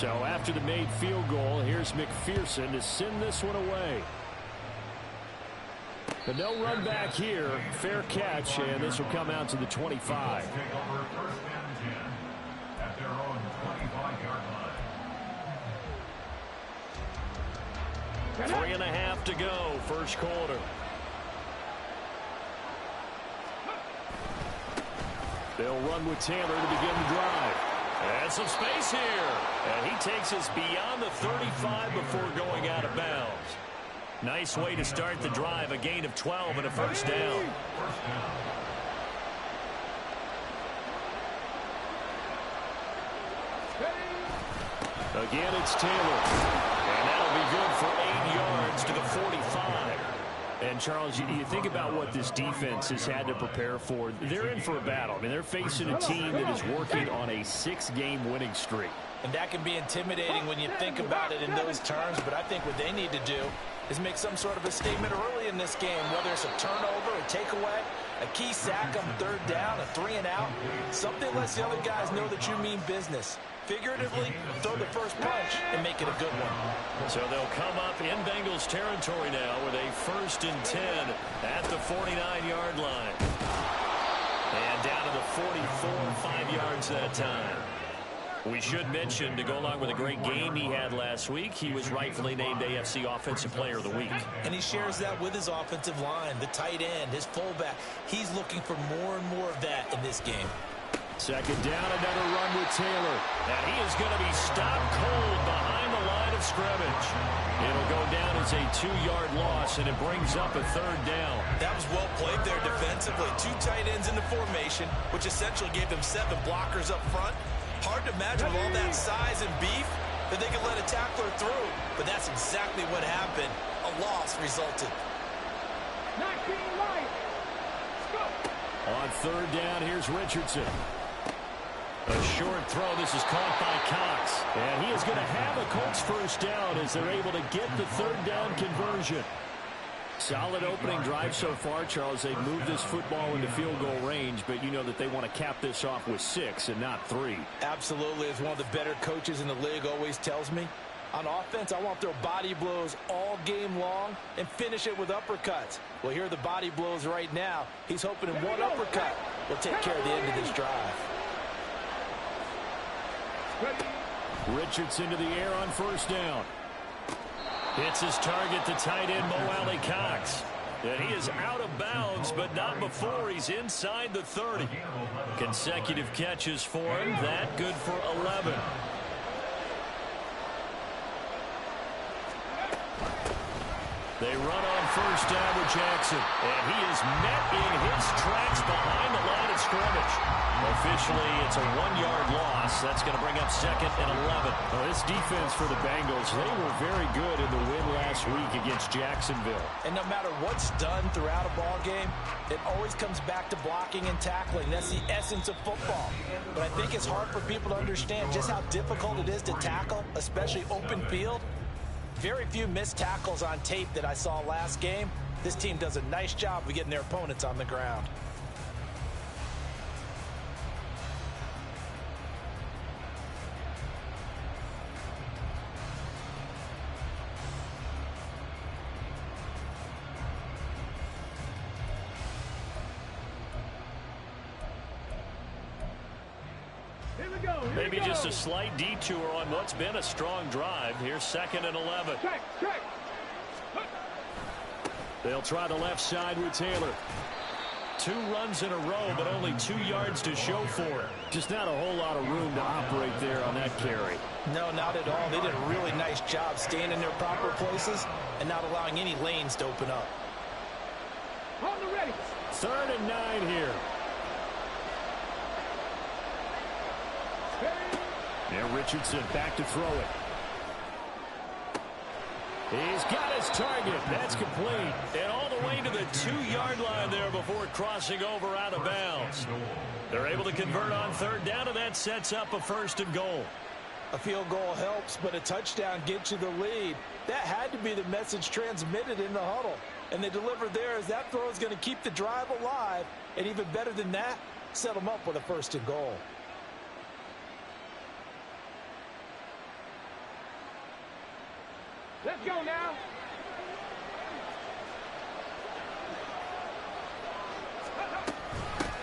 So after the made field goal, here's McPherson to send this one away. But no run back here. Fair catch, and this will come out to the 25. 3.5 to go, first quarter. They'll run with Taylor to begin the drive. And some space here. And he takes us beyond the 35 before going out of bounds. Nice way to start the drive. A gain of 12 and a first down. Again, it's Taylor. And that'll be good for 8 yards to the 45. And, Charles, you think about what this defense has had to prepare for. They're in for a battle. I mean, they're facing a team that is working on a 6-game winning streak. And that can be intimidating when you think about it in those terms. But I think what they need to do is make some sort of a statement early in this game, whether it's a turnover, a takeaway, a key sack on third down, a 3-and-out. Something lets the other guys know that you mean business. Figuratively, throw the first punch and make it a good one. So they'll come up in Bengals territory now with a 1st and 10 at the 49-yard line. And down to the 44, 5 yards that time. We should mention, to go along with a great game he had last week, he was rightfully named AFC Offensive Player of the Week. And he shares that with his offensive line, the tight end, his fullback. He's looking for more and more of that in this game. Second down, another run with Taylor. And he is going to be stopped cold behind the line of scrimmage. It'll go down as a 2-yard loss, and it brings up a 3rd down. That was well played there defensively. 2 tight ends in the formation, which essentially gave them 7 blockers up front. Hard to imagine with all that size and beef that they could let a tackler through. But that's exactly what happened. A loss resulted. On 3rd down, here's Richardson. A short throw. This is caught by Cox. And he is going to have a Colts first down as they're able to get the 3rd down conversion. Solid opening drive so far, Charles. They've moved this football into field goal range, but you know that they want to cap this off with 6 and not 3. Absolutely. As one of the better coaches in the league always tells me, on offense, I want to throw body blows all game long and finish it with uppercuts. Well, here are the body blows right now. He's hoping in one uppercut will take care of the end of this drive. Richardson to the air on 1st down. Hits his target, the tight end, Mo Alley Cox. And he is out of bounds, but not before he's inside the 30. Consecutive catches for him. That good for 11. They run on 1st down with Jackson. And he is met in his tracks behind the line of scrimmage. Officially, it's a 1-yard loss. That's going to bring up 2nd and 11. Well, this defense for the Bengals, they were very good in the win last week against Jacksonville. And no matter what's done throughout a ball game, it always comes back to blocking and tackling. That's the essence of football. But I think it's hard for people to understand just how difficult it is to tackle, especially open field. Very few missed tackles on tape that I saw last game. This team does a nice job of getting their opponents on the ground. Maybe just a slight detour on what's been a strong drive. Here's 2nd and 11. They'll try the left side with Taylor. 2 runs in a row, but only 2 yards to show for it. Just not a whole lot of room to operate there on that carry. No, not at all. They did a really nice job staying in their proper places and not allowing any lanes to open up. 3rd and 9 here. Now Richardson back to throw it. He's got his target. That's complete. And all the way to the 2-yard line there before crossing over out of bounds. They're able to convert on 3rd down, and that sets up a 1st and goal. A field goal helps, but a touchdown gets you the lead. That had to be the message transmitted in the huddle. And they delivered there as that throw is going to keep the drive alive. And even better than that, set them up with a 1st and goal. Let's go now.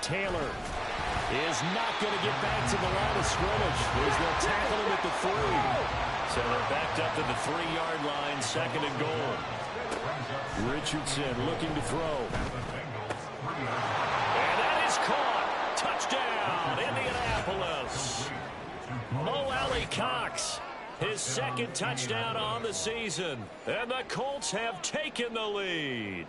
Taylor is not going to get back to the line of scrimmage. They'll tackle him at the 3. So they're backed up to the 3-yard line, 2nd and goal. Richardson looking to throw. And that is caught. Touchdown, Indianapolis. Mo Alley Cox, his 2nd touchdown on the season. And the Colts have taken the lead.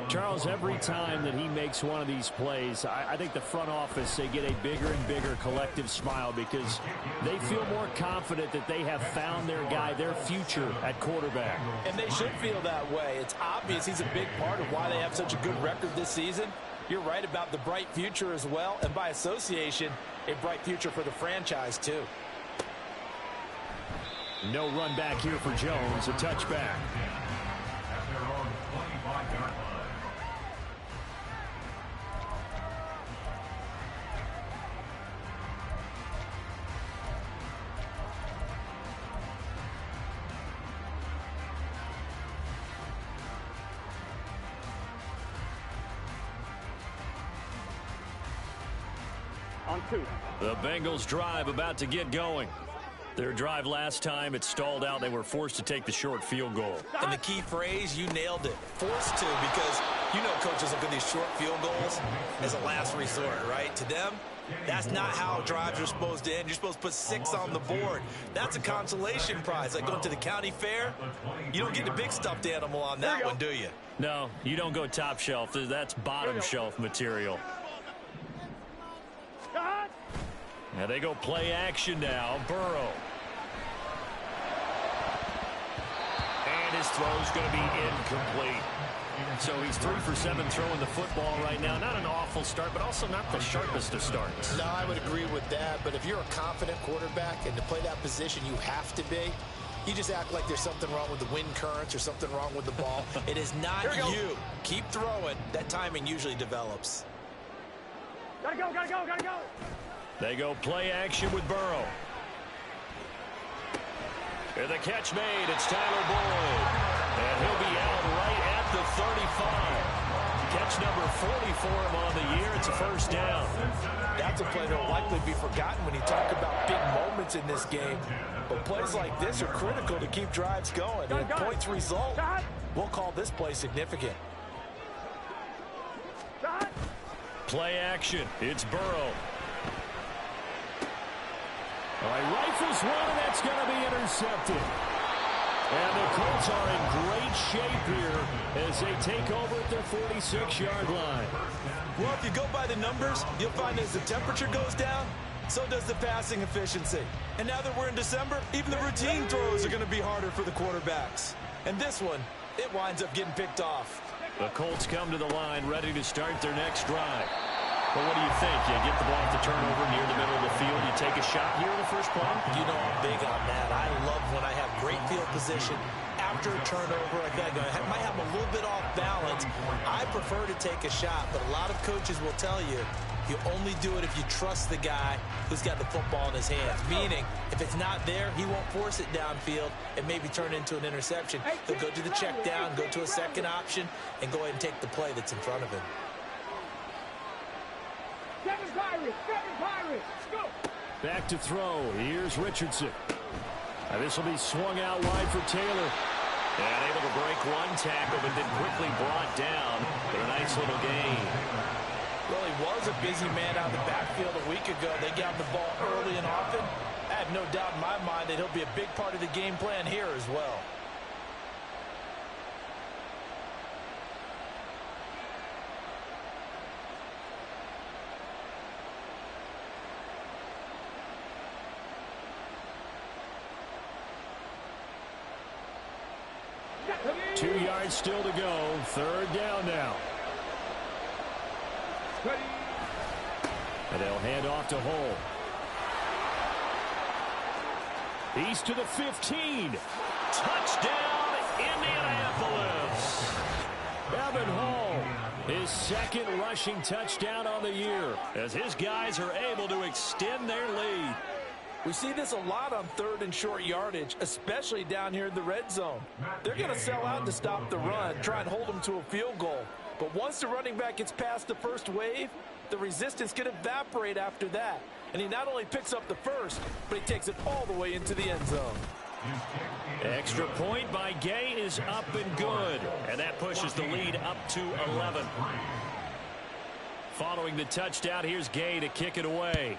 Charles, every time that he makes one of these plays, I think the front office, they get a bigger and bigger collective smile because they feel more confident that they have found their guy, their future at quarterback. And they should feel that way. It's obvious he's a big part of why they have such a good record this season. You're right about the bright future as well, and by association, a bright future for the franchise too. No run back here for Jones, a touchback. On 2. The Bengals drive about to get going. Their drive last time, it stalled out. They were forced to take the short field goal. And the key phrase, you nailed it. Forced to, because you know coaches look at these short field goals as a last resort, right? To them, that's not how drives are supposed to end. You're supposed to put 6 on the board. That's a consolation prize. Like going to the county fair, you don't get the big stuffed animal on that one, do you? No, you don't go top shelf. That's bottom shelf material. Now they go play action now. Burrow. And his throw's going to be incomplete. So he's 3 for 7 throwing the football right now. Not an awful start, but also not the sharpest of starts. No, I would agree with that. But if you're a confident quarterback and to play that position you have to be, you just act like there's something wrong with the wind currents or something wrong with the ball. It is not you. Keep throwing. That timing usually develops. Gotta go, gotta go, gotta go. They go play action with Burrow. And the catch made. It's Tyler Boyd. And he'll be out right at the 35. Catch number 40 for him on the year. It's a first down. That's a play that will likely be forgotten when you talk about big moments in this game. But plays like this are critical to keep drives going. And if points result, we'll call this play significant. Play action. It's Burrow. All right, rifles one, and that's going to be intercepted. And the Colts are in great shape here as they take over at their 46-yard line. Well, if you go by the numbers, you'll find as the temperature goes down, so does the passing efficiency. And now that we're in December, even the routine throws are going to be harder for the quarterbacks. And this one, it winds up getting picked off. The Colts come to the line ready to start their next drive. Well, what do you think? You get the ball off the turnover near the middle of the field. You take a shot here in the first play? You know I'm big on that. I love when I have great field position. After a turnover, I feel like I might have a little bit off balance. I prefer to take a shot, but a lot of coaches will tell you, you only do it if you trust the guy who's got the football in his hands. Meaning, if it's not there, he won't force it downfield and maybe turn it into an interception. He'll go to the check down, go to a second option, and go ahead and take the play that's in front of him. Seven Pirates, go! Back to throw. Here's Richardson. Now this will be swung out wide for Taylor. And able to break one tackle, but then quickly brought down. But a nice little gain. Well, he was a busy man out of the backfield a week ago. They got the ball early and often. I have no doubt in my mind that he'll be a big part of the game plan here as well. Two yards still to go. Third down now. And they'll hand off to Hull. He's to the 15. Touchdown, Indianapolis. Evan Hull, his second rushing touchdown on the year, as his guys are able to extend their lead. We see this a lot on third and short yardage, especially down here in the red zone. They're going to sell out to stop the run, try and hold them to a field goal. But once the running back gets past the first wave, the resistance can evaporate after that. And he not only picks up the first, but he takes it all the way into the end zone. Extra point by Gay is up and good. And that pushes the lead up to 11. Following the touchdown, here's Gay to kick it away.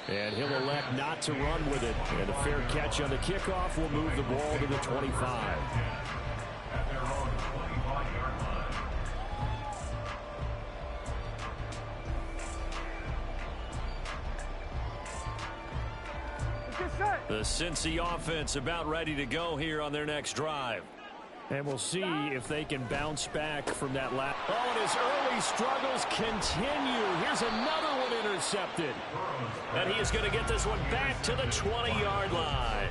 And he'll elect not to run with it. And a fair catch on the kickoff will move the ball to the 25. The Cincy offense about ready to go here on their next drive. And we'll see if they can bounce back from that last. Oh, and his early struggles continue. Here's another one intercepted. And he is going to get this one back to the 20-yard line.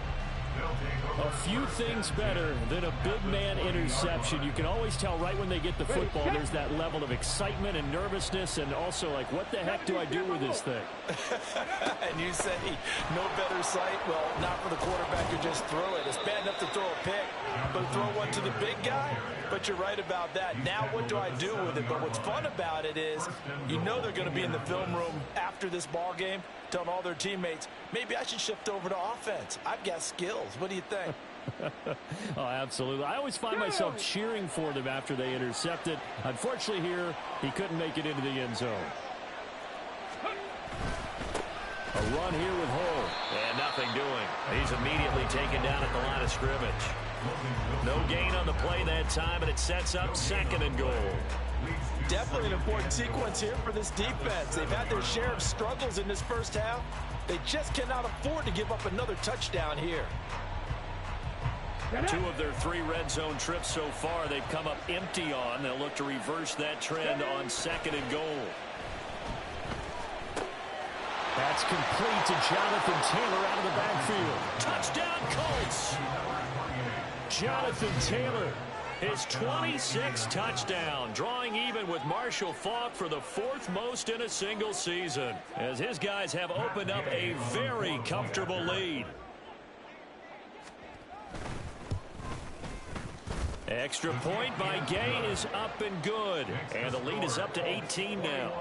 A few things better than a big man interception. You can always tell right when they get the football, there's that level of excitement and nervousness, and also like, what the heck do I do with this thing? And you say, no better sight? Well, not for the quarterback who just throw it. It's bad enough to throw a pick, but throw one to the big guy? But you're right about that. Now what do I do with it? But what's fun about it is, you know they're going to be in the film room after this ball game, telling all their teammates, maybe I should shift over to offense. I've got skills. What do you think? Oh, absolutely. I always find myself cheering for them after they intercept it. Unfortunately here, he couldn't make it into the end zone. A run here with Hull. And nothing doing. He's immediately taken down at the line of scrimmage. No gain on the play that time, and it sets up 2nd and goal. Definitely an important sequence here for this defense. They've had their share of struggles in this first half. They just cannot afford to give up another touchdown here. 2 of their 3 red zone trips so far they've come up empty on. They'll look to reverse that trend on 2nd and goal. That's complete to Jonathan Taylor out of the backfield. Touchdown Colts! Jonathan Taylor, his 26th touchdown, drawing even with Marshall Faulk for the 4th most in a single season, as his guys have opened up a very comfortable lead. Extra point by Gay is up and good, and the lead is up to 18 now.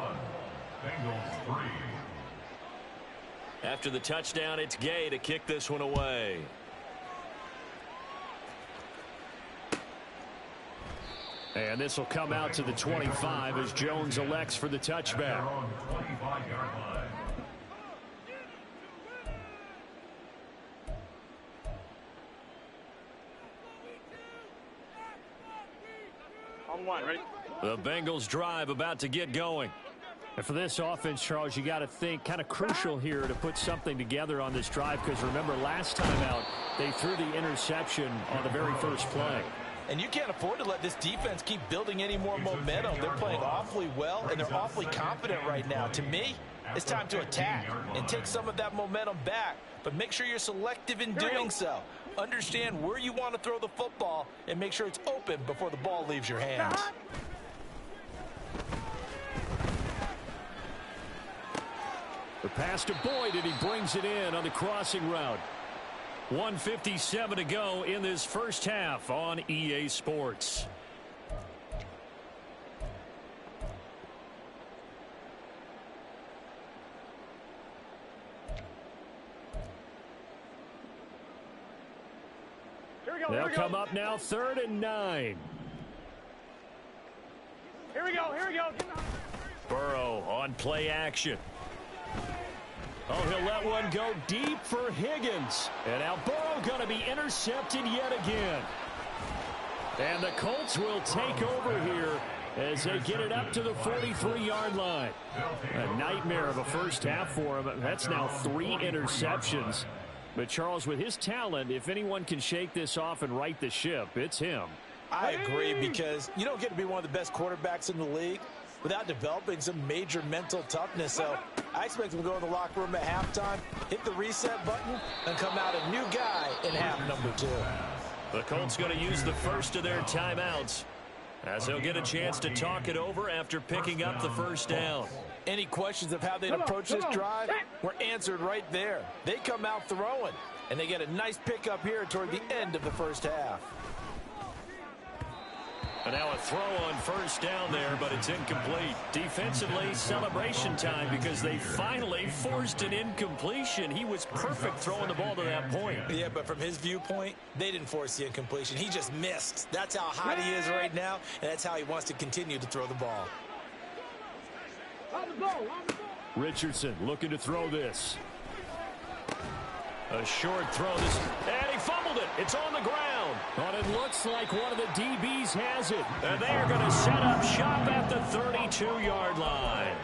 After the touchdown, it's Gay to kick this one away. And this will come out to the 25 as Jones elects for the touchback. On one, ready? The Bengals drive about to get going. And for this offense, Charles, you got to think kind of crucial here to put something together on this drive, because remember last time out they threw the interception on the very first play. And you can't afford to let this defense keep building any more momentum. They're playing awfully well, and they're awfully confident right now. To me, it's time to attack and take some of that momentum back. But make sure you're selective in doing so. Understand where you want to throw the football and make sure it's open before the ball leaves your hands. The pass to Boyd, and he brings it in on the crossing route. 1:57 to go in this first half on EA Sports. They'll come up now, 3rd and 9. Here we go, here we go. Burrow on play action. Oh, he'll let one go deep for Higgins. And now Burrow going to be intercepted yet again. And the Colts will take over here as they get it up to the 43-yard line. A nightmare of a first half for him. That's now 3 interceptions. But, Charles, with his talent, if anyone can shake this off and right the ship, it's him. I agree, because you don't get to be one of the best quarterbacks in the league without developing some major mental toughness. So I expect him to go in the locker room at halftime, hit the reset button, and come out a new guy in half number 2. The Colts going to use the first of their timeouts, as they'll get a chance to talk it over after picking up the first down. Any questions of how they'd approach this drive were answered right there. They come out throwing, and they get a nice pickup here toward the end of the first half. And now a throw on first down there, but it's incomplete. Defensively, celebration time because they finally forced an incompletion. He was perfect throwing the ball to that point. Yeah, but from his viewpoint, they didn't force the incompletion. He just missed. That's how hot he is right now, and that's how he wants to continue to throw the ball. Richardson looking to throw this. A short throw, and he fumbled it. It's on the ground. But it looks like one of the DBs has it. And they're going to set up shop at the 32-yard line.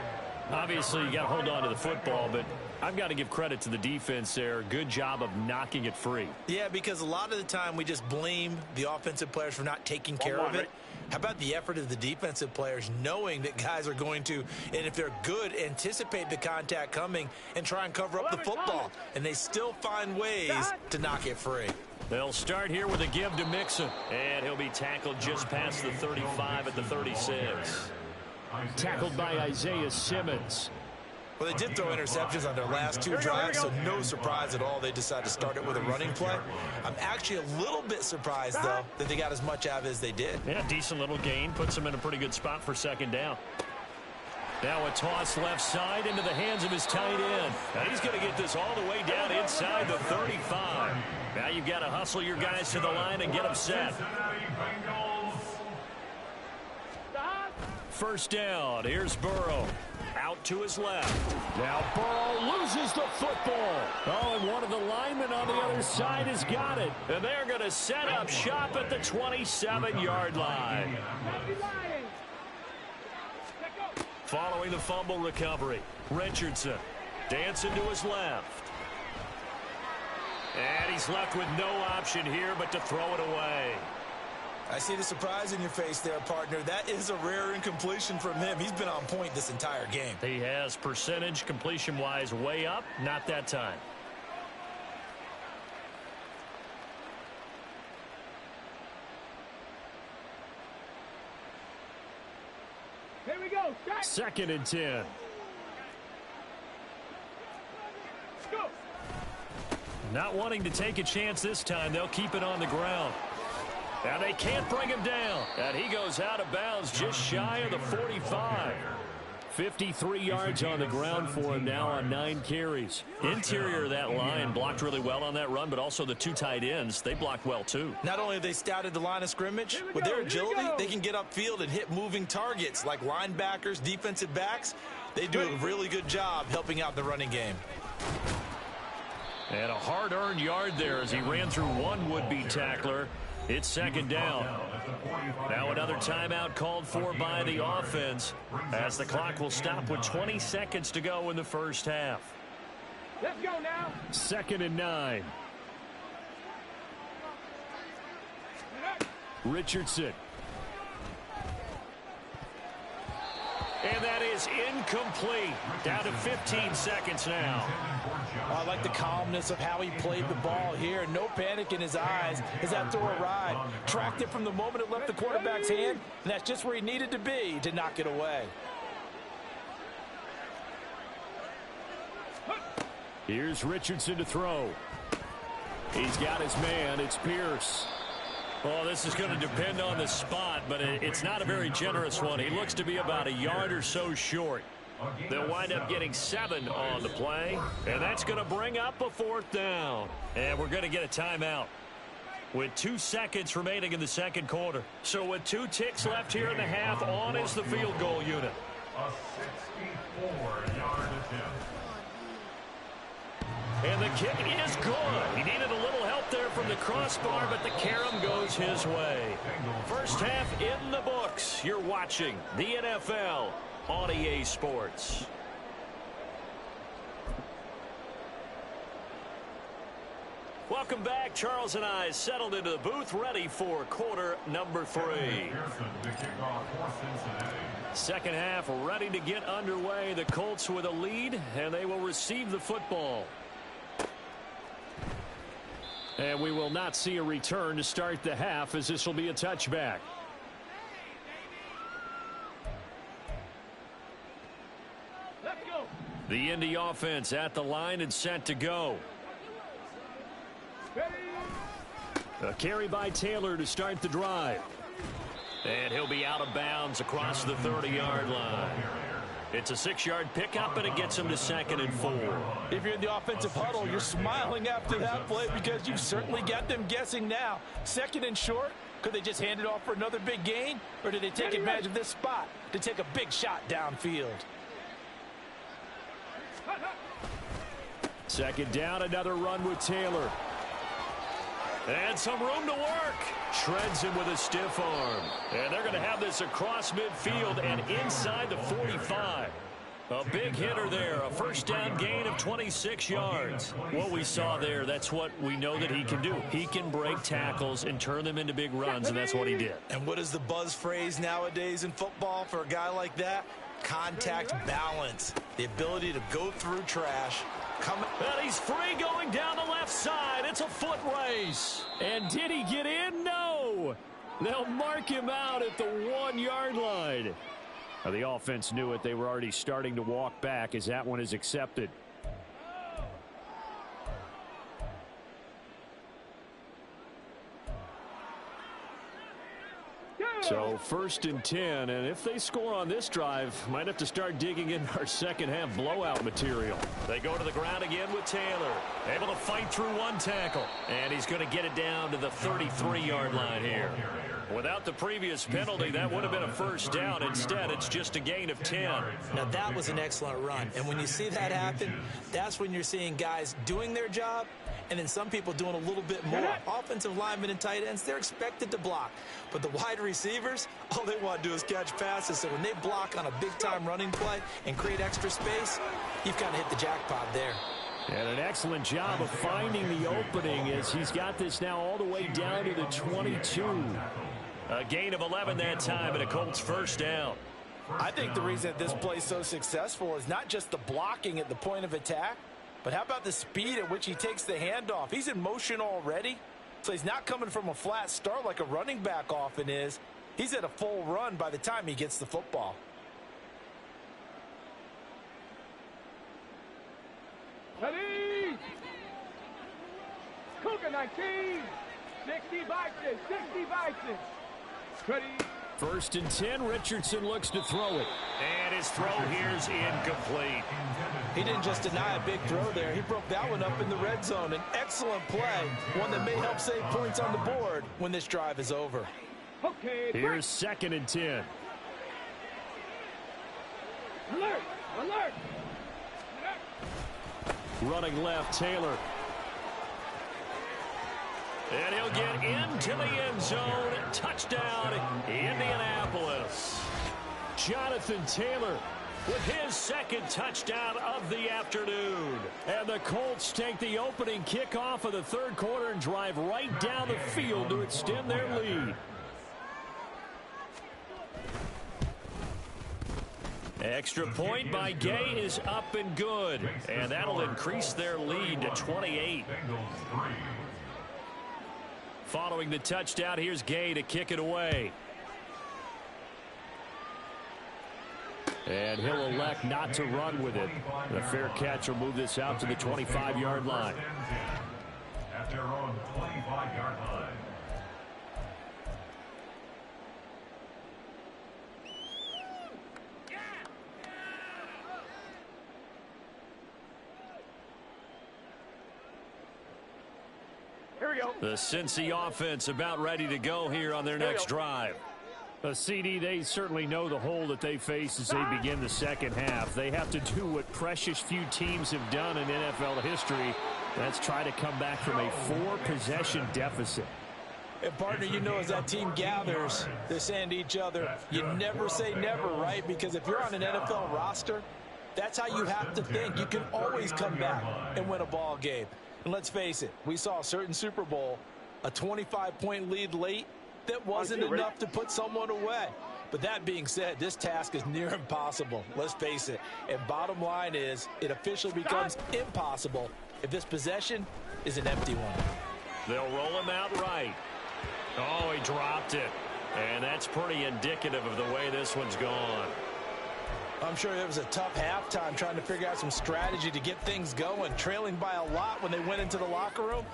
Obviously, you got to hold on to the football, but I've got to give credit to the defense there. Good job of knocking it free. Yeah, because a lot of the time we just blame the offensive players for not taking care of it. How about the effort of the defensive players knowing that guys are going to, and if they're good, anticipate the contact coming and try and cover up the football. And they still find ways to knock it free. They'll start here with a give to Mixon. And he'll be tackled just past the 35 at the 36. Tackled by Isaiah Simmons. Well, they did throw interceptions on their last two drives, so no surprise at all they decided to start it with a running play. I'm actually a little bit surprised, though, that they got as much out of it as they did. Yeah, decent little gain. Puts them in a pretty good spot for second down. Now a toss left side into the hands of his tight end. Now he's going to get this all the way down inside the 35. Now you've got to hustle your guys to the line and get them set. First down. Here's Burrow. Out to his left. Now Burrow loses the football. Oh, and one of the linemen on the other side has got it. And they're going to set up shop at the 27-yard line. Following the fumble recovery, Richardson dancing to his left. And he's left with no option here but to throw it away. I see the surprise in your face there, partner. That is a rare incompletion from him. He's been on point this entire game. He has percentage completion-wise way up. Not that time. Here we go. Second and 10. Go. Not wanting to take a chance this time. They'll keep it on the ground. Now they can't bring him down. And he goes out of bounds just shy of the 45. 53 yards on the ground for him now on 9 carries. Interior of that line blocked really well on that run, but also the two tight ends, they blocked well too. Not only have they scouted the line of scrimmage, with their agility, they can get upfield and hit moving targets like linebackers, defensive backs. They do a really good job helping out the running game. And a hard-earned yard there as he ran through one would-be tackler. It's second down. Now another timeout called for by the offense as the clock will stop with 20 seconds to go in the first half. Let's go now. Second and 9. Richardson. And that is incomplete. Down to 15 seconds now. I like the calmness of how he played the ball here. No panic in his eyes as that throw arrived. Tracked it from the moment it left the quarterback's hand, and that's just where he needed to be to knock it away. Here's Richardson to throw. He's got his man. It's Pierce. Oh, this is going to depend on the spot, but it's not a very generous one. He looks to be about a yard or so short. They'll wind up getting 7 on the play, and that's going to bring up a fourth down. And we're going to get a timeout with 2 seconds remaining in the second quarter. So with 2 ticks left here in the half, on is the field goal unit. A 64-yard attempt. And the kick is good. He needed a little help there from the crossbar, but the carom goes his way. First half in the books. You're watching the NFL on EA Sports. Welcome back. Charles and I settled into the booth, ready for quarter number 3. Second half ready to get underway. The Colts with a lead, and they will receive the football. And we will not see a return to start the half, as this will be a touchback. The Indy offense at the line and set to go. A carry by Taylor to start the drive. And he'll be out of bounds across the 30-yard line. It's a 6-yard pickup, and it gets him to 2nd and 4. If you're in the offensive huddle, you're smiling after that play because you've certainly got them guessing now. 2nd and short, could they just hand it off for another big gain? Or did they take advantage of this spot to take a big shot downfield? 2nd down, another run with Taylor. And some room to work. Shreds him with a stiff arm. And they're going to have this across midfield and inside the 45. A big hitter there. A 1st down gain of 26 yards. What we saw there, that's what we know that he can do. He can break tackles and turn them into big runs, and that's what he did. And what is the buzz phrase nowadays in football for a guy like that? Contact balance. The ability to go through trash. And he's free going down the left side. It's a foot race. And did he get in? No. They'll mark him out at the 1-yard line. Now, the offense knew it. They were already starting to walk back as that one is accepted. So 1st and 10, and if they score on this drive, might have to start digging in our second half blowout material. They go to the ground again with Taylor, able to fight through one tackle, and he's going to get it down to the 33-yard line here. Without the previous penalty, that would have been a 1st down. Instead, it's just a gain of 10. Now, that was an excellent run, and when you see that happen, that's when you're seeing guys doing their job, and then some people doing a little bit more. Offensive linemen and tight ends, they're expected to block. But the wide receivers, all they want to do is catch passes. So when they block on a big-time running play and create extra space, you've kind of hit the jackpot there. And an excellent job of finding the opening as he's got this now all the way down to the 22. A gain of 11 that time and a Colts 1st down. I think the reason that this play is so successful is not just the blocking at the point of attack, but how about the speed at which he takes the handoff? He's in motion already, so he's not coming from a flat start like a running back often is. He's at a full run by the time he gets the football. Ready? Cougar 19. 60 Bison. 60 Bison. Ready? 1st and 10. Richardson looks to throw it. And his throw here's incomplete. He didn't just deny a big throw there. He broke that one up in the red zone. An excellent play. One that may help save points on the board when this drive is over. Okay. Here's 2nd and 10. Alert. Alert. Running left, Taylor. And he'll get into the end zone. Touchdown, Indianapolis. Jonathan Taylor with his 2nd touchdown of the afternoon. And the Colts take the opening kickoff of the 3rd quarter and drive right down the field to extend their lead. Extra point by Gay is up and good. And that'll increase their lead to 28. Following the touchdown, here's Gay to kick it away. And he'll elect not to run with it. The fair catch will move this out to the 25-yard line. At their own 25-yard line. Here we go. The Cincy offense about ready to go here on their next drive. CD, they certainly know the hole that they face as they begin the second half. They have to do what precious few teams have done in NFL history. That's try to come back from a 4-possession deficit. And partner, you know, as that team gathers, they're saying to each other, you never say never, right? Because if you're on an NFL roster, that's how you have to think. You can always come back and win a ball game. And let's face it, we saw a certain Super Bowl, a 25-point lead late, that wasn't enough to put someone away. But that being said, this task is near impossible. Let's face it. And bottom line is, it officially becomes impossible if this possession is an empty one. They'll roll him out right. Oh, he dropped it. And that's pretty indicative of the way this one's gone. I'm sure it was a tough halftime trying to figure out some strategy to get things going, trailing by a lot when they went into the locker room.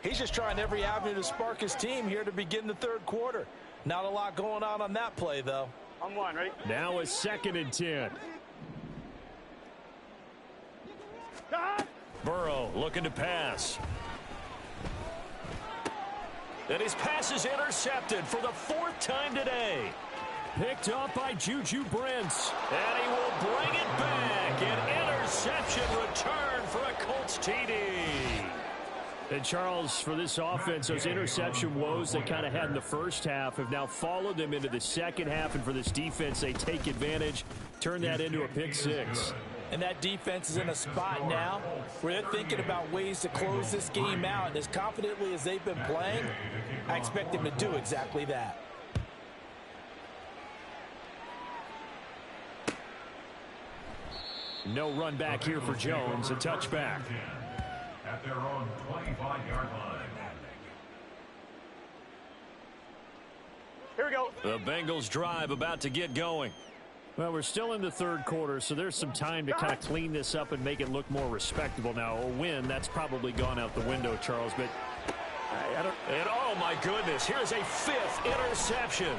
He's just trying every avenue to spark his team here to begin the third quarter. Not a lot going on that play, though. On one, ready? Now a 2nd and 10. Burrow looking to pass. And his pass is intercepted for the 4th time today. Picked up by Juju Brents. And he will bring it back. An interception return for a Colts TD. And Charles, for this offense, those interception woes they kind of had in the first half have now followed them into the second half. And for this defense, they take advantage, turn that into a pick 6. And that defense is in a spot now where they're thinking about ways to close this game out. And as confidently as they've been playing, I expect them to do exactly that. No run back here for Jones. A touchback. At their own 25-yard line. Here we go. The Bengals drive about to get going. Well, we're still in the third quarter, so there's some time to kind of clean this up and make it look more respectable. Now, a win, that's probably gone out the window, Charles, but I don't... And, oh, my goodness, here's a 5th interception.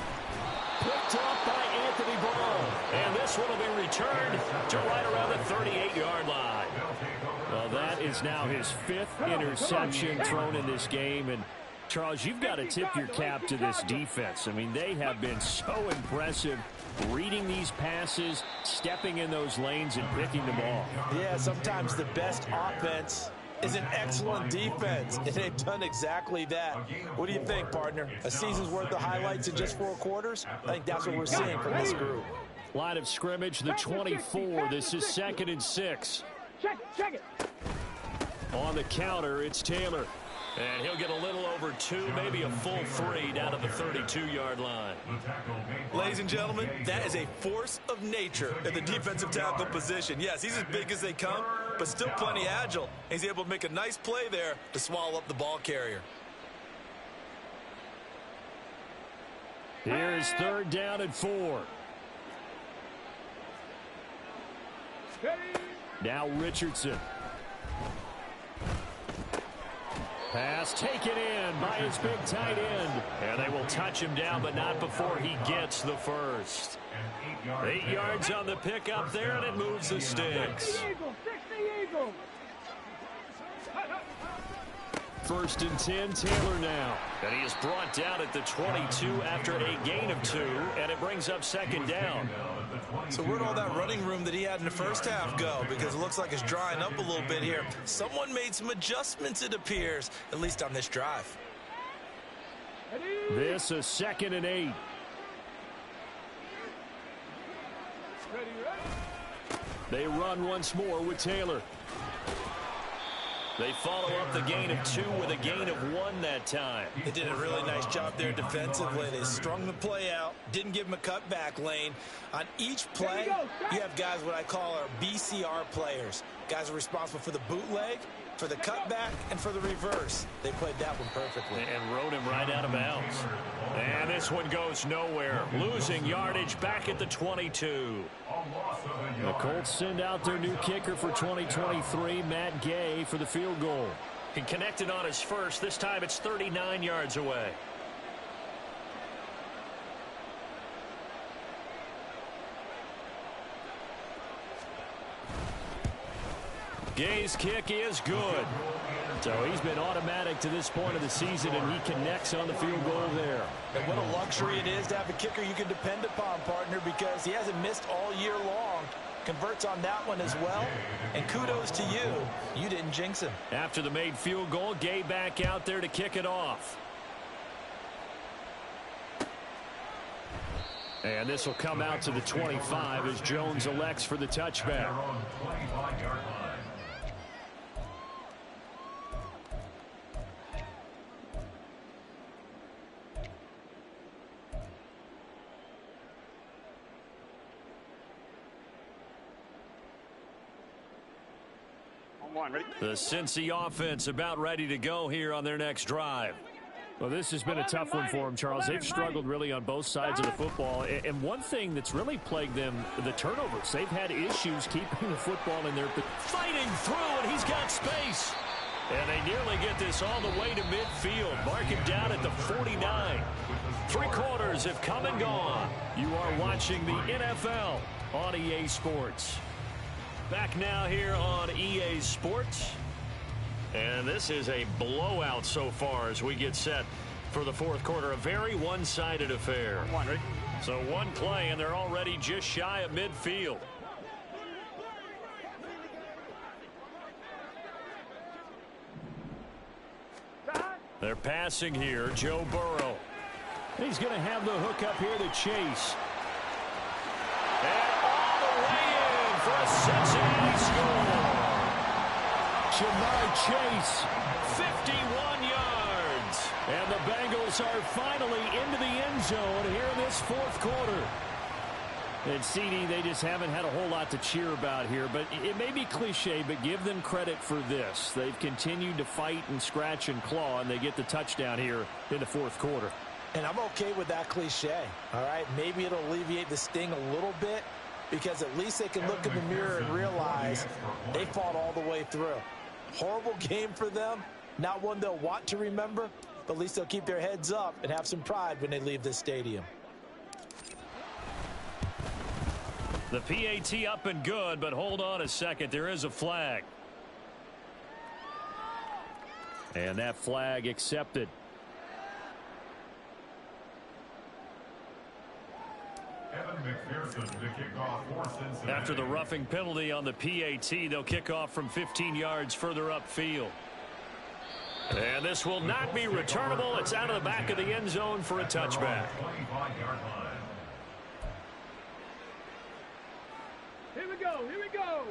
Picked up by Anthony Barr. And this one will be returned to right around the 38-yard line. Well, that is now his 5th interception thrown in this game. And, Charles, you've got to tip your cap to this defense. I mean, they have been so impressive reading these passes, stepping in those lanes, and picking them off. Yeah, sometimes the best offense is an excellent defense, and they've done exactly that. What do you think, partner? A season's worth of highlights in just 4 quarters? I think that's what we're seeing from this group. Line of scrimmage, the 24. This is 2nd and 6. Check it. On the counter, it's Taylor. And he'll get a little over 2, maybe a full 3 down to the 32-yard line. Ladies and gentlemen, that is a force of nature at the defensive tackle position. Yes, he's as big as they come, but still plenty agile. He's able to make a nice play there to swallow up the ball carrier. Here's 3rd down and 4. Now Richardson. Pass taken in by his big tight end. And they will touch him down, but not before he gets the first. 8 yards on the pickup there, and it moves the sticks. Eagle. 1st and 10, Taylor now. And he is brought down at the 22 after a gain of 2, and it brings up 2nd down. So where'd all that running room that he had in the first half go? Because it looks like it's drying up a little bit here. Someone made some adjustments, it appears, at least on this drive. This a 2nd and 8. They run once more with Taylor. They follow up the gain of 2 with a gain of 1 that time. They did a really nice job there defensively. They strung the play out, didn't give him a cutback lane. On each play, you have guys what I call our BCR players. Guys are responsible for the bootleg, for the cutback, and for the reverse. They played that one perfectly. And rode him right out of bounds. And this one goes nowhere. Losing yardage back at the 22. The Colts send out their new kicker for 2023, Matt Gay, for the field goal. He connected on his first. This time it's 39 yards away. Gay's kick is good. So he's been automatic to this point of the season, and he connects on the field goal there. And what a luxury it is to have a kicker you can depend upon, partner, because he hasn't missed all year long. Converts on that one as well. And kudos to you. You didn't jinx him. After the made field goal, Gay back out there to kick it off. And this will come out to the 25 as Jones elects for the touchback. On one, ready? The Cincy offense about ready to go here on their next drive. Well, this has been a tough one for them, Charles. They've struggled really on both sides of the football. And one thing that's really plagued them, the turnovers. They've had issues keeping the football in their... Fighting through, and he's got space. And they nearly get this all the way to midfield. Mark him down at the 49. 3 quarters have come and gone. You are watching the NFL on EA Sports. Back now here on EA Sports. And this is a blowout so far as we get set for the fourth quarter. A very one-sided affair. So one play, and they're already just shy of midfield. They're passing here. Joe Burrow. He's going to have the hook up here to Chase. And all the way in for a Cincinnati score. Jamar Chase, 51 yards. And the Bengals are finally into the end zone here in this fourth quarter. And CD, they just haven't had a whole lot to cheer about here, but it may be cliche, but give them credit for this. They've continued to fight and scratch and claw, and they get the touchdown here in the fourth quarter. And I'm okay with that cliche, all right? Maybe it'll alleviate the sting a little bit because at least they can look in the mirror and realize they fought all the way through. Horrible game for them, not one they'll want to remember, but at least they'll keep their heads up and have some pride when they leave this stadium. The PAT up and good, but hold on a second. There is a flag. And that flag accepted. After the roughing penalty on the PAT, they'll kick off from 15 yards further upfield. And this will not be returnable. It's out of the back of the end zone for a touchback. Here we go, here we go.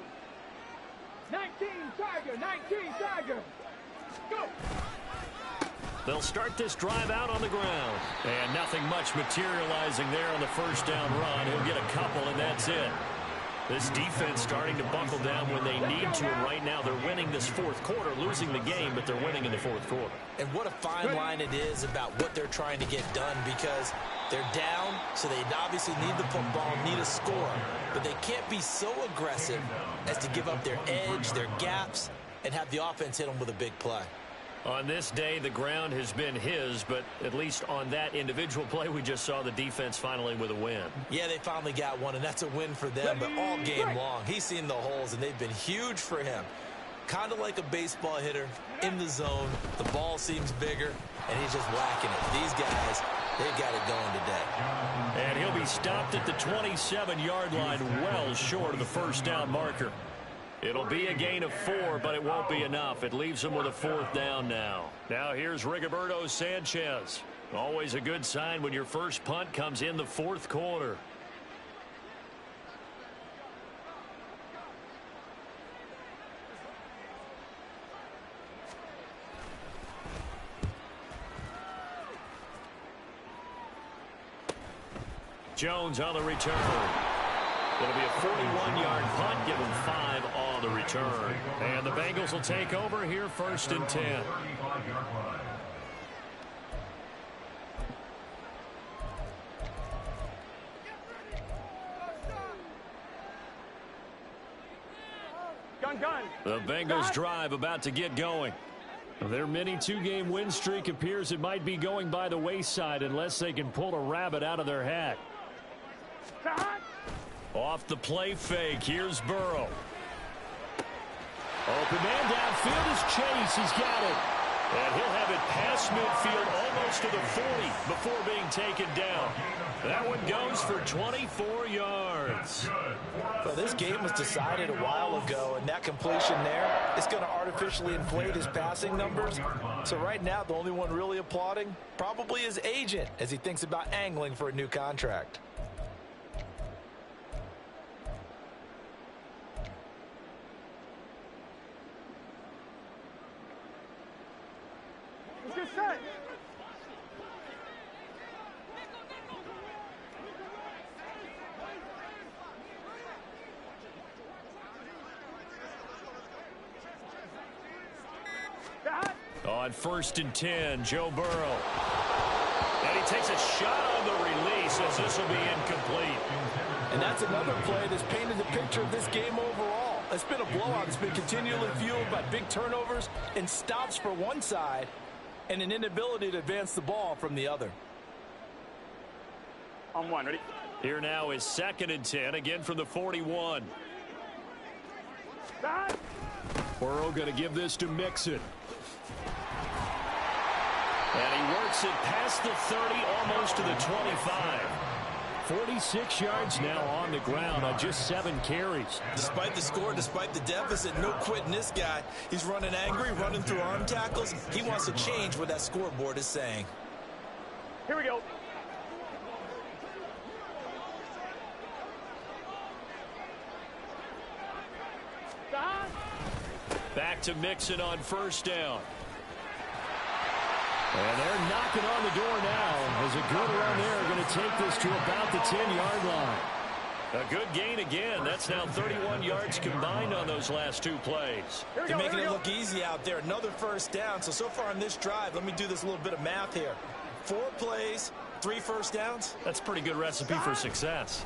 19 Tiger, 19 Tiger. Go. They'll start this drive out on the ground. And nothing much materializing there on the first down run. He'll get a couple, and that's it. This defense starting to buckle down when they need to, and right now they're winning this fourth quarter, losing the game, but they're winning in the fourth quarter. And what a fine line it is about what they're trying to get done, because they're down, so they obviously need the football, need a score, but they can't be so aggressive as to give up their edge, their gaps, and have the offense hit them with a big play. On this day, the ground has been his, but at least on that individual play, we just saw the defense finally with a win. Yeah, they finally got one, and that's a win for them, but all game long, he's seen the holes, and they've been huge for him. Kind of like a baseball hitter in the zone. The ball seems bigger, and he's just whacking it. These guys, they've got it going today. And he'll be stopped at the 27-yard line, well short of the first down marker. It'll be a gain of 4, but it won't be enough. It leaves them with a fourth down now. Now here's Rigoberto Sanchez. Always a good sign when your first punt comes in the fourth quarter. Jones on the return. It'll be a 41-yard punt, give them 5 on the return. And the Bengals will take over here first and 10. Gun. The Bengals drive about to get going. Their mini 2-game win streak appears it might be going by the wayside unless they can pull a rabbit out of their hat. Off the play fake, here's Burrow. Open man downfield is Chase. He's got it. And he'll have it past midfield almost to the 40 before being taken down. That one goes for 24 yards. Well, this game was decided a while ago, and that completion there is going to artificially inflate his passing numbers. So right now, the only one really applauding probably his agent as he thinks about angling for a new contract. Get set. On 1st and 10, Joe Burrow. And he takes a shot on the release as this will be incomplete. And that's another play that's painted the picture of this game overall. It's been a blowout. It's been continually fueled by big turnovers and stops for one side and an inability to advance the ball from the other. On one, ready? Here now is 2nd and 10, again from the 41. Stop. Burrow going to give this to Mixon. And he works it past the 30, almost to the 25. 46 yards now on the ground on just 7 carries. Despite the score, despite the deficit, no quitting this guy. He's running angry, running through arm tackles. He wants to change what that scoreboard is saying. Here we go. Stop. Back to Mixon on 1st down. And they're knocking on the door now as a good run there going to take this to about the 10-yard line. A good gain again. That's now 31 yards combined on those last 2 plays. They're making it look easy out there. Another 1st down. So far on this drive, let me do this little bit of math here. 4 plays, 3 1st downs. That's a pretty good recipe for success.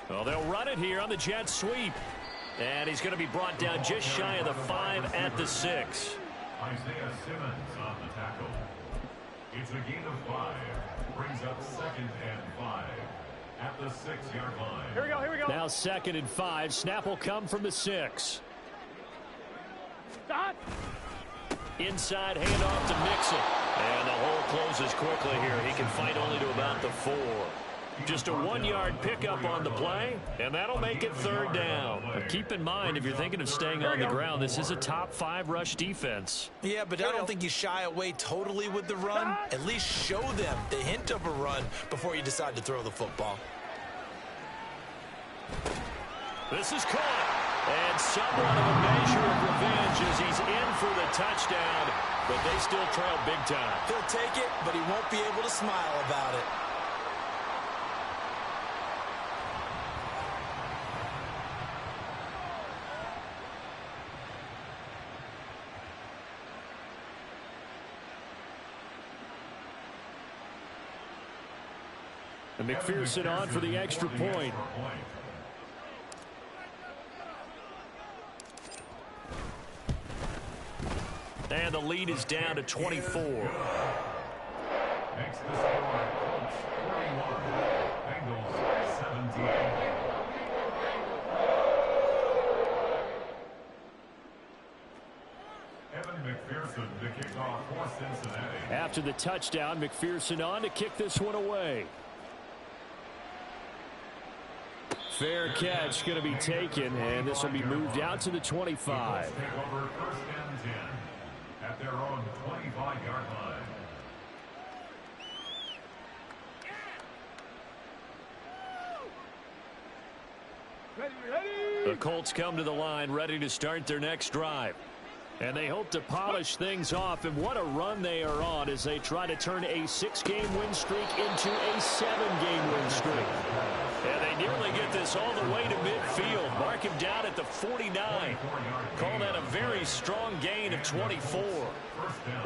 Well, they'll run it here on the jet sweep. And he's going to be brought down just shy of the 5 at the 6. Isaiah Simmons on the tackle. It's a gain of 5. Brings up 2nd and 5 at the 6-yard line. Here we go, here we go. Now 2nd and 5. Snap will come from the 6. Stop. Inside handoff to Mixon. And the hole closes quickly here. He can fight only to about the 4. Just a 1-yard pickup on the play, and that'll make it 3rd down. But keep in mind, if you're thinking of staying on the ground, this is a top 5 rush defense. Yeah, but I don't think you shy away totally with the run. At least show them the hint of a run before you decide to throw the football. This is caught. And somewhat of a measure of revenge as he's in for the touchdown, but they still trail big time. He'll take it, but he won't be able to smile about it. And McPherson on for the extra point. And the lead is down to 24. Makes the score Colts 41, Bengals 17. Evan McPherson to kick off for Cincinnati. After the touchdown, McPherson on to kick this one away. Fair catch going to be taken, and this will be moved out to the 25. Take over 1st and 10 at their own 25-yard line. Ready, ready. The Colts come to the line ready to start their next drive. And they hope to polish things off, and what a run they are on as they try to turn a 6-game win streak into a 7-game win streak. And they nearly get this all the way to midfield. Mark him down at the 49. Call that a very strong gain of 24.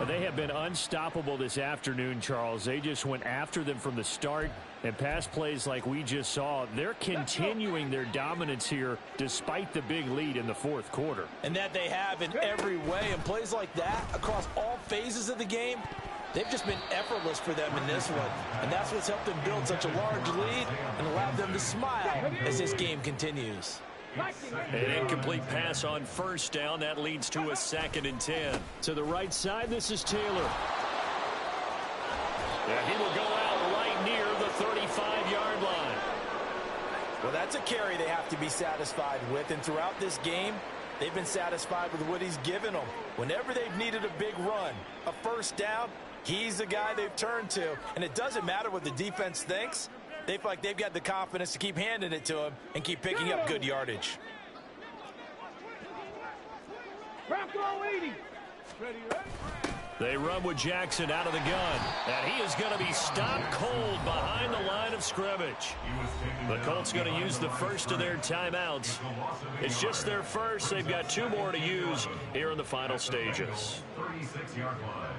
They have been unstoppable this afternoon, Charles. They just went after them from the start. And pass plays like we just saw, they're continuing their dominance here despite the big lead in the 4th quarter. And that they have in every way. And plays like that across all phases of the game, they've just been effortless for them in this one. And that's what's helped them build such a large lead and allowed them to smile as this game continues. An incomplete pass on 1st down. That leads to a 2nd and 10. To the right side, this is Taylor. And he will go out right near the 35-yard line. Well, that's a carry they have to be satisfied with. And throughout this game, they've been satisfied with what he's given them. Whenever they've needed a big run, a 1st down, he's the guy they've turned to. And it doesn't matter what the defense thinks. They feel like they've got the confidence to keep handing it to him and keep picking up good yardage. Bronco 80. Ready, ready. They run with Jackson out of the gun. And he is going to be stopped cold behind the line of scrimmage. The Colts going to use the first of their timeouts. It's just their first. They've got 2 more to use here in the final stages. 36-yard line.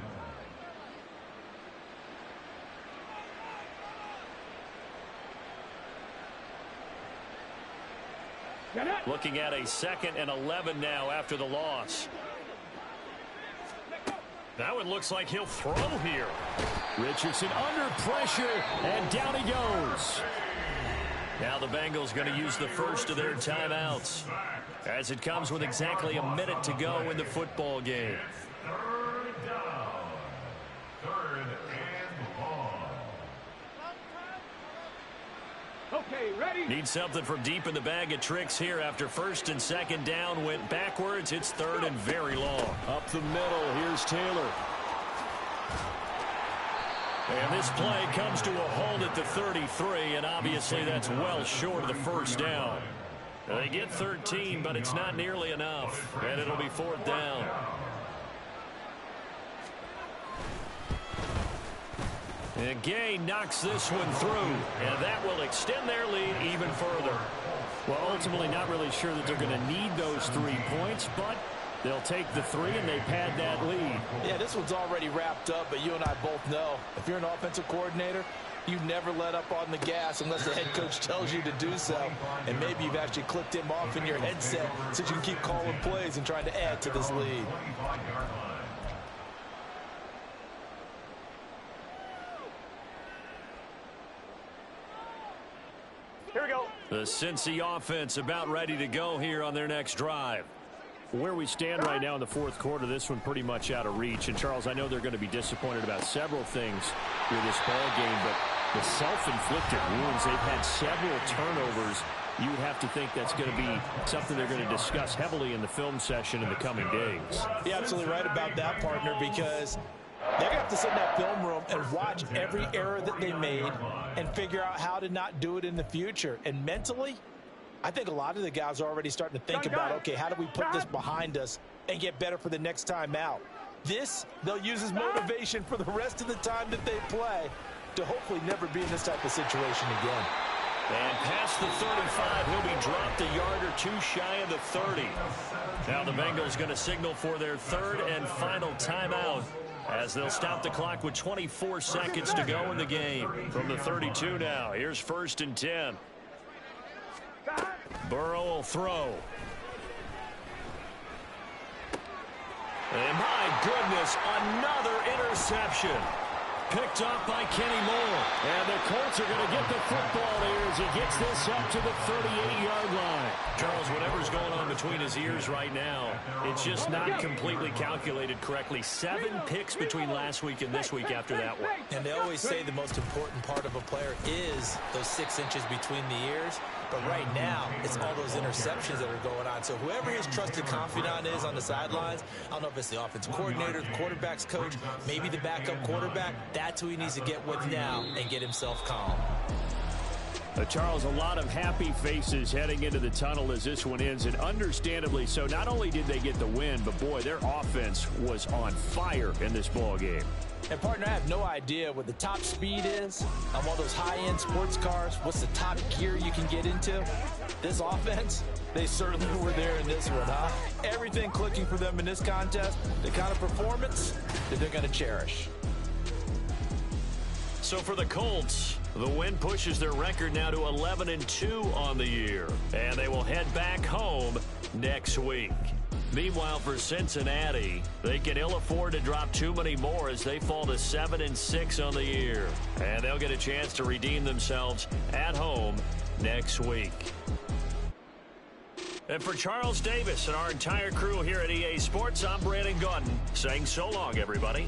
Looking at a 2nd and 11 now after the loss. That one looks like he'll throw here. Richardson under pressure, and down he goes. Now the Bengals going to use the first of their timeouts as it comes with exactly a minute to go in the football game. Third down. Third and long. Okay, ready? Need something from deep in the bag of tricks here after 1st and 2nd down went backwards. It's 3rd and very long. Up the middle, here's Taylor. And this play comes to a halt at the 33, and obviously that's well short of the 1st down. They get 13, but it's not nearly enough, and it'll be 4th down. And Gay knocks this one through, and that will extend their lead even further. Well, ultimately not really sure that they're going to need those 3 points, but they'll take the 3 and they pad that lead. Yeah, this one's already wrapped up, but you and I both know if you're an offensive coordinator, you never let up on the gas unless the head coach tells you to do so. And maybe you've actually clicked him off in your headset so you can keep calling plays and trying to add to this lead. Here we go. The Cincy offense about ready to go here on their next drive. Where we stand right now in the 4th quarter, this one pretty much out of reach. And, Charles, I know they're going to be disappointed about several things with this ball game, but the self-inflicted wounds, they've had several turnovers. You would have to think that's going to be something they're going to discuss heavily in the film session in the coming days. You're absolutely right about that, partner, because they're going to have to sit in that film room and watch every error that they made and figure out how to not do it in the future. And mentally, I think a lot of the guys are already starting to think about, okay, how do we put this behind us and get better for the next time out? This, they'll use as motivation for the rest of the time that they play to hopefully never be in this type of situation again. And past the 35, he'll be dropped a yard or 2 shy of the 30. Now the Bengals going to signal for their 3rd and final timeout as they'll stop the clock with 24 seconds to go in the game. From the 32 now, here's 1st and 10. Burrow will throw. And my goodness, another interception. Picked off by Kenny Moore. And the Colts are going to get the football here as he gets this up to the 38-yard line. Charles, whatever's going on between his ears right now, it's just not completely calculated correctly. 7 picks between last week and this week after that one. And they always say the most important part of a player is those 6 inches between the ears. But right now, it's all those interceptions that are going on. So whoever his trusted confidant is on the sidelines, I don't know if it's the offensive coordinator, the quarterback's coach, maybe the backup quarterback, that's who he needs to get with now and get himself calm. Charles, a lot of happy faces heading into the tunnel as this one ends, and understandably so. Not only did they get the win, but boy, their offense was on fire in this ball game. And, partner, I have no idea what the top speed is on one of those high-end sports cars. What's the top gear you can get into? This offense, they certainly were there in this one, huh? Everything clicking for them in this contest, the kind of performance that they're going to cherish. So for the Colts, the win pushes their record now to 11-2 on the year, and they will head back home next week. Meanwhile, for Cincinnati, they can ill afford to drop too many more as they fall to 7-6 on the year, and they'll get a chance to redeem themselves at home next week. And for Charles Davis and our entire crew here at EA Sports, I'm Brandon Gaudin saying so long, everybody.